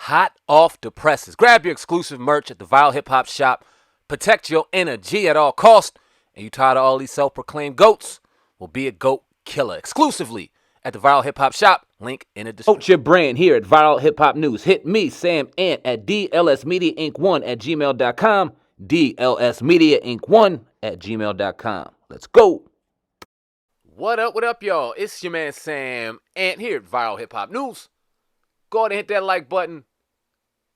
hot off the presses. Grab your exclusive merch at the Viral Hip Hop Shop. Protect your energy at all costs. And you tired of all these self-proclaimed goats? Well, be a goat killer exclusively at the Viral Hip Hop Shop. Link in the description. Promote your brand here at Viral Hip Hop News. Hit me, Sam Ant, at dlsmediainc1@gmail.com. dlsmediainc1@gmail.com. Let's go. What up, y'all? It's your man Sam Ant here at Viral Hip Hop News. Go ahead and hit that like button.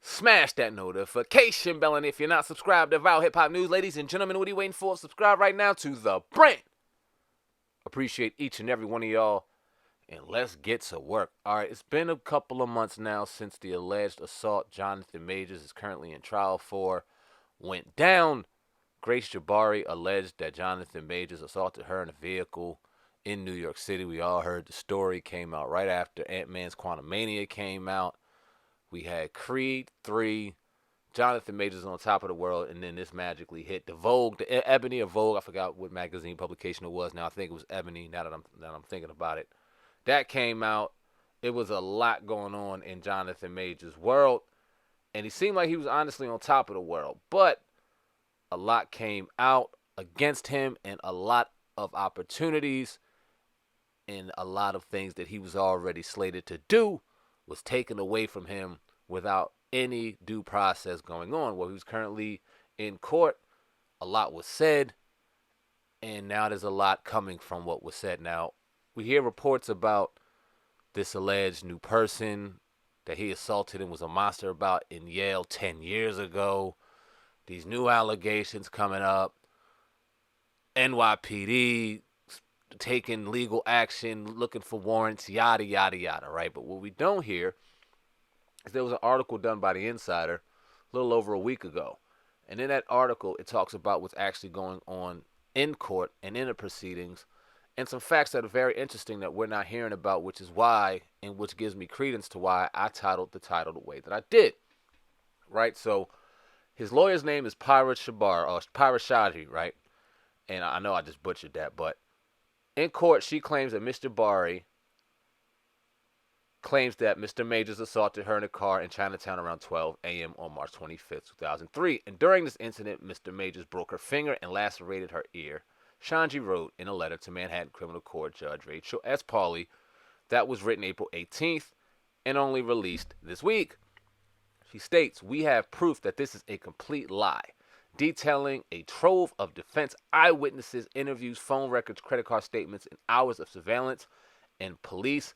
Smash that notification bell. And if you're not subscribed to Viral Hip Hop News, ladies and gentlemen, what are you waiting for? Subscribe right now to the brand. Appreciate each and every one of y'all. And let's get to work. All right, it's been a couple of months now since the alleged assault JonathanMajors is currently in trial for went down. Grace Jabbari alleged that JonathanMajors assaulted her in a vehicle in New York City. We all heard the story. Came out right after Ant-Man's Quantumania came out. We had Creed 3, JonathanMajors on top of the world, and then this magically hit the Vogue, the Ebony or Vogue. I forgot what magazine publication it was. Now I think it was Ebony. Now that I'm thinking about it, that came out. It was a lot going on in JonathanMajors' world, and he seemed like he was honestly on top of the world. But a lot came out against him, and a lot of opportunities, and a lot of things that he was already slated to do was taken away from him without any due process going on. Well, he was currently in court. A lot was said, and now there's a lot coming from what was said. Now, we hear reports about this alleged new person that he assaulted and was a monster about in Yale 10 years ago. These new allegations coming up. NYPD taking legal action, looking for warrants, yada, yada, yada, right? But what we don't hear is there was an article done by The Insider a little over a week ago. And in that article, it talks about what's actually going on in court and in the proceedings, and some facts that are very interesting that we're not hearing about, which is why, and which gives me credence to why I titled the title the way that I did, right? So his lawyer's name is Shadi, right? And I know I just butchered that, but in court, she claims that Mr. Bari claims that Mr. Majors assaulted her in a car in Chinatown around 12 a.m. on March 25th, 2003. And during this incident, Mr. Majors broke her finger and lacerated her ear. Shanji wrote in a letter to Manhattan Criminal Court Judge Rachel S. Pauley that was written April 18th and only released this week. She states, "We have proof that this is a complete lie, detailing a trove of defense eyewitnesses, interviews, phone records, credit card statements, and hours of surveillance and police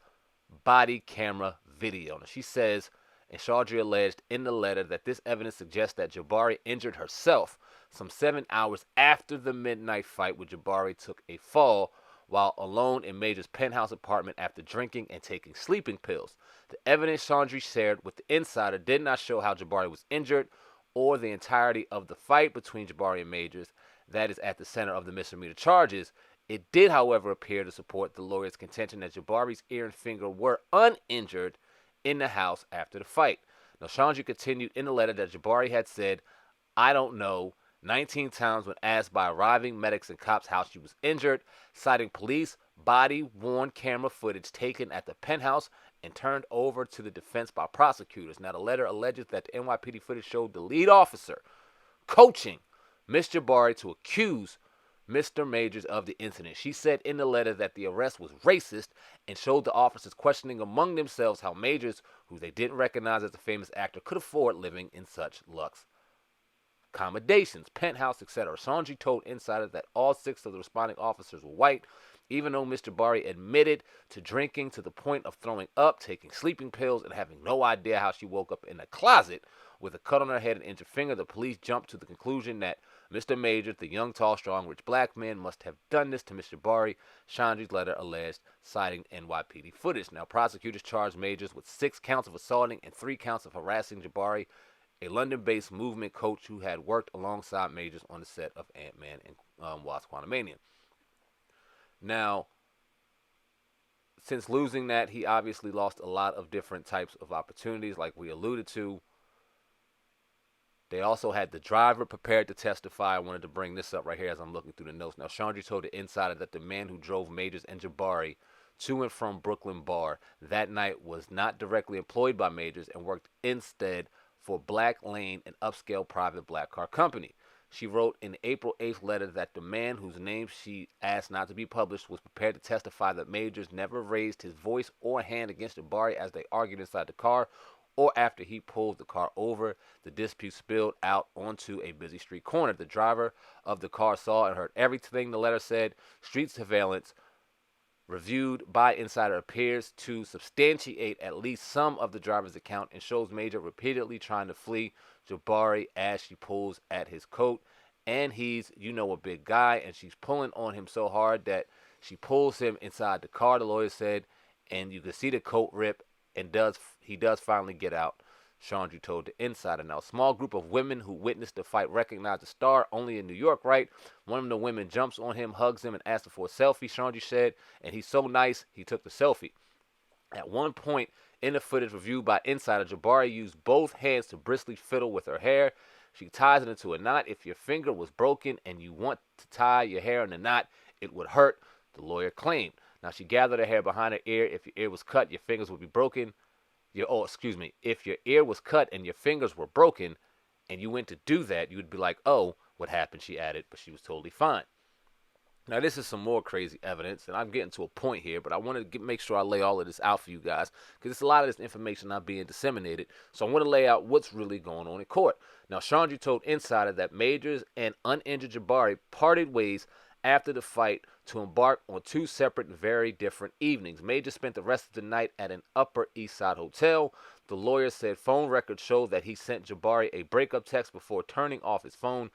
body camera video." Now, she says, and Chaudhry alleged in the letter that this evidence suggests that Jabbari injured herself some 7 hours after the midnight fight, where Jabbari took a fall while alone in Major's penthouse apartment after drinking and taking sleeping pills. The evidence Chaudhry shared with the Insider did not show how Jabbari was injured or the entirety of the fight between Jabbari and Majors that is at the center of the misdemeanor charges. It did, however, appear to support the lawyer's contention that Jabbari's ear and finger were uninjured in the house after the fight. Now, Chaudhry continued in the letter that Jabbari had said, "I don't know," 19 times when asked by arriving medics and cops how she was injured, citing police body-worn camera footage taken at the penthouse and turned over to the defense by prosecutors. Now, the letter alleges that the NYPD footage showed the lead officer coaching Ms. Jabbari to accuse Mr. Majors of the incident. She said in the letter that the arrest was racist and showed the officers questioning among themselves how Majors, who they didn't recognize as a famous actor, could afford living in such luxe. Accommodations, penthouse, etc. Chaudhry told Insider that all 6 of the responding officers were white, even though Mr. Bari admitted to drinking to the point of throwing up, taking sleeping pills, and having no idea how she woke up in a closet with a cut on her head and injured finger. The police jumped to the conclusion that Mr. Majors, the young, tall, strong, rich black man, must have done this to Mr. Bari, Chaudhry's letter alleged, citing NYPD footage. Now, prosecutors charged Majors with 6 counts of assaulting and 3 counts of harassing Jabbari, a London-based movement coach who had worked alongside Majors on the set of Ant-Man and Wasp Quantumania. Now, since losing that, he obviously lost a lot of different types of opportunities, like we alluded to. They also had the driver prepared to testify. I wanted to bring this up right here as I'm looking through the notes. Now, Chaudhry told the Insider that the man who drove Majors and Jabbari to and from Brooklyn Bar that night was not directly employed by Majors and worked instead for Black Lane, an upscale private black car company. She wrote in the April 8th letter that the man whose name she asked not to be published was prepared to testify that Majors never raised his voice or hand against Jabbari as they argued inside the car or after he pulled the car over. The dispute spilled out onto a busy street corner. The driver of the car saw and heard everything the letter said. Street surveillance reviewed by Insider appears to substantiate at least some of the driver's account and shows Major repeatedly trying to flee Jabbari as she pulls at his coat. And he's, a big guy, and she's pulling on him so hard that she pulls him inside the car, the lawyer said, and you can see the coat rip, and he does finally get out. Chandri told the Insider. Now, a small group of women who witnessed the fight recognized the star only in New York, right? One of the women jumps on him, hugs him, and asks for a selfie, Chandri said, and he's so nice, he took the selfie. At one point in the footage reviewed by Insider, Jabbari used both hands to briskly fiddle with her hair. She ties it into a knot. If your finger was broken and you want to tie your hair in a knot, it would hurt, the lawyer claimed. Now, she gathered her hair behind her ear. If your ear was cut, your fingers would be broken. If your ear was cut and your fingers were broken and you went to do that, you would be like, oh, what happened? She added, but she was totally fine. Now, this is some more crazy evidence, and I'm getting to a point here, but I want to make sure I lay all of this out for you guys because it's a lot of this information not being disseminated. So I want to lay out what's really going on in court. Now, Chandri told Insider that Majors and uninjured Jabbari parted ways after the fight to embark on two separate and very different evenings. Major spent the rest of the night at an Upper East Side hotel. The lawyer said phone records showed that he sent Jabbari a breakup text before turning off his phone.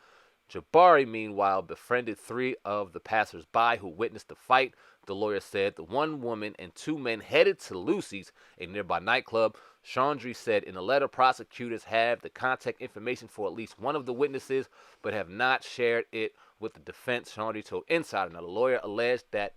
Jabbari, meanwhile, befriended three of the passers-by who witnessed the fight. The lawyer said the one woman and two men headed to Lucy's, a nearby nightclub. Chandri said in a letter, prosecutors have the contact information for at least one of the witnesses, but have not shared it with the defense, Chandri told Insider. Now, the lawyer alleged that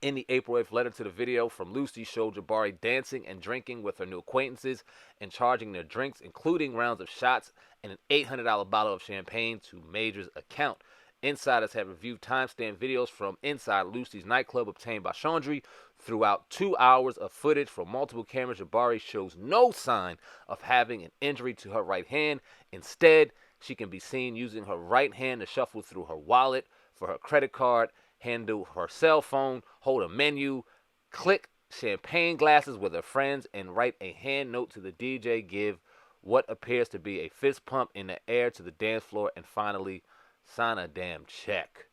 in the April 8th letter to the video from Lucy showed Jabbari dancing and drinking with her new acquaintances and charging their drinks, including rounds of shots and an $800 bottle of champagne to Major's account. Insiders have reviewed timestamp videos from inside Lucy's nightclub obtained by Chandri. Throughout 2 hours of footage from multiple cameras, Jabbari shows no sign of having an injury to her right hand. Instead, she can be seen using her right hand to shuffle through her wallet for her credit card, handle her cell phone, hold a menu, click champagne glasses with her friends, and write a hand note to the DJ, give what appears to be a fist pump in the air to the dance floor, and finally sign a damn check.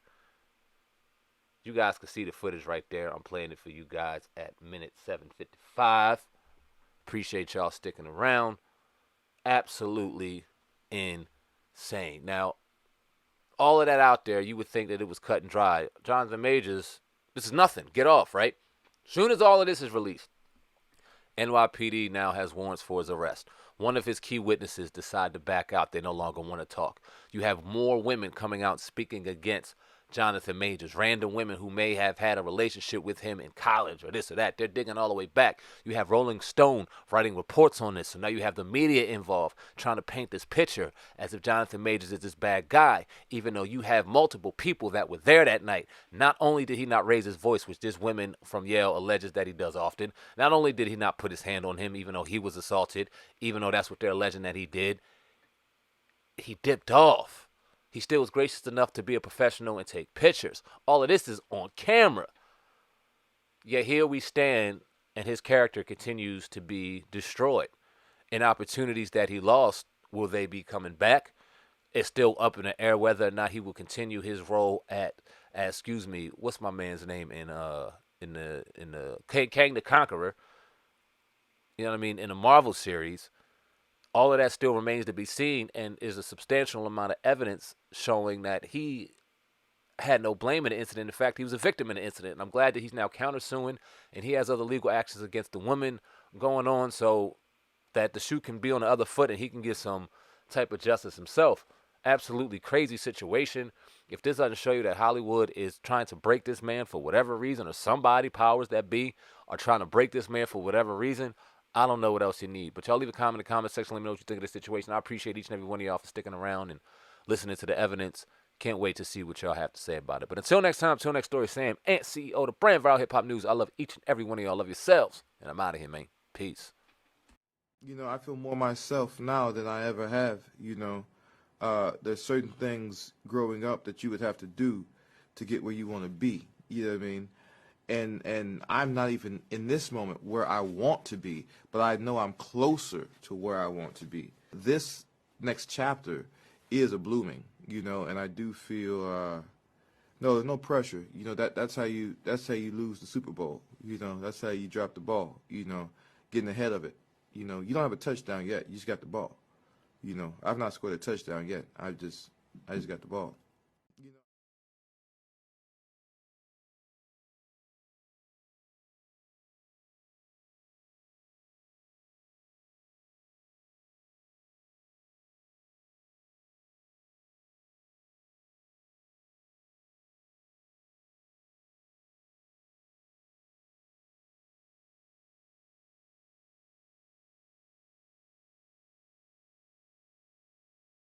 You guys can see the footage right there. I'm playing it for you guys at minute 7:55. Appreciate y'all sticking around. Absolutely insane. Now, all of that out there, you would think that it was cut and dry. JonathanMajors, this is nothing. Get off, right? Soon as all of this is released, NYPD now has warrants for his arrest. One of his key witnesses decided to back out. They no longer want to talk. You have more women coming out speaking against JonathanMajors, random women who may have had a relationship with him in college or this or that. They're digging all the way back. You have Rolling Stone writing reports on this. So now you have the media involved trying to paint this picture as if JonathanMajors is this bad guy, even though you have multiple people that were there that night. Not only did he not raise his voice, which this woman from Yale alleges that he does often, not only did he not put his hand on him, even though he was assaulted, even though that's what they're alleging that he did, he dipped off. He still was gracious enough to be a professional and take pictures. All of this is on camera. Yet here we stand, and his character continues to be destroyed. And opportunities that he lost, will they be coming back? It's still up in the air whether or not he will continue his role what's my man's name in the Kang the Conqueror? You know what I mean? In the Marvel series. All of that still remains to be seen, and is a substantial amount of evidence showing that he had no blame in the incident. In fact, he was a victim in the incident. And I'm glad that he's now countersuing, and he has other legal actions against the woman going on so that the shoe can be on the other foot and he can get some type of justice himself. Absolutely crazy situation. If this doesn't show you that Hollywood is trying to break this man for whatever reason, or somebody, powers that be, are trying to break this man for whatever reason, I don't know what else you need. But y'all leave a comment in the comment section. Let me know what you think of this situation. I appreciate each and every one of y'all for sticking around and listening to the evidence. Can't wait to see what y'all have to say about it. But until next time, until next story, Sam, Ant, CEO of the brand Viral Hip Hop News. I love each and every one of y'all. Love yourselves. And I'm out of here, man. Peace. You know, I feel more myself now than I ever have. There's certain things growing up that you would have to do to get where you want to be. You know what I mean? And I'm not even in this moment where I want to be, but I know I'm closer to where I want to be. This next chapter is a blooming, and I do feel no, there's no pressure. That's how you lose the Super Bowl. That's how you drop the ball. Getting ahead of it. You don't have a touchdown yet. You just got the ball. I've not scored a touchdown yet. I just got the ball.